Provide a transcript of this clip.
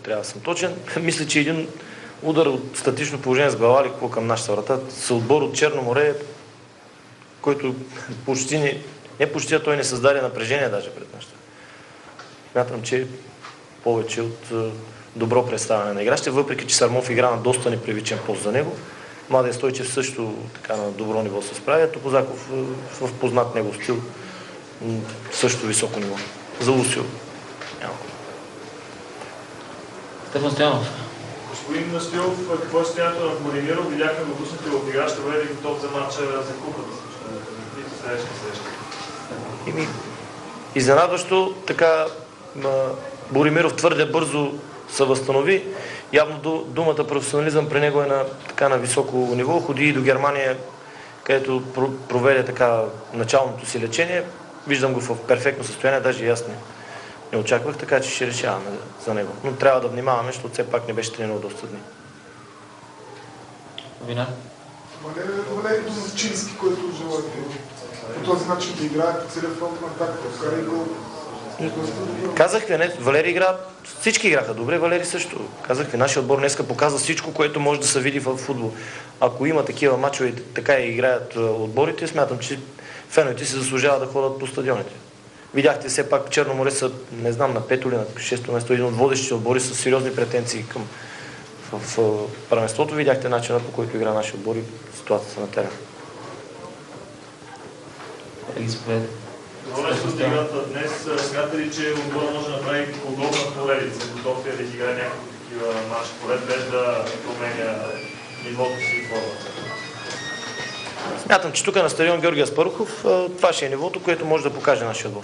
трябва да съм точен. Мисля, че един удар от статично положение с глава или какво към нашата врата, с отбор от Черно море, който почти не почти, а той не създаде напрежение даже пред нашата. Смятам, че повече от добро представяне на играчите, въпреки че Сармов игра на доста непривичен пост за него. Младен Стойчев също така на добро ниво се справя, Топозаков в познат него стил също високо ниво. За Лусио няма. Стефан Стоянов. Господин Настилов, какво е състоянието на Боримиров? Видяхме го пуснати в игра, ще бъде ли готов за матча за купата? Изненадващо, така Боримиров твърде бързо се възстанови. Явно думата професионализъм при него е на високо ниво. Ходи и до Германия, където проведе така началното си лечение. Виждам го в перфектно състояние, даже и аз не очаквах, така че ще решаваме за него. Но трябва да внимаваме, защото все пак не беше тренирал доста дни. Вина? Валери Домовчински, който желаете по този начин да играе по целия фронт на атаката, вкара и гол. Казах ви, не, Валери игра, всички играха добре, Валери също. Казах ви, нашия отбор днеска показва всичко, което може да се види в футбол. Ако има такива мачове, така и играят отборите, смятам, че феновете си заслужават да ходят по стадионите. Видяхте все пак Черно море са, не знам, на 5 или на 6 место, един от водещите отбори с сериозни претенции към в първенството. Видяхте начина, по който игра нашия отбор и ситуацията на терена. Доволен с играта днес, смятате ли, че отбора може да направи подобна поредица? Готов е да играе някакви такива матчи поред, без да променя нивото си и формата? Смятам, че тук на стадион Георги Аспарухов това ще е нивото, което може да покаже нашия отбор.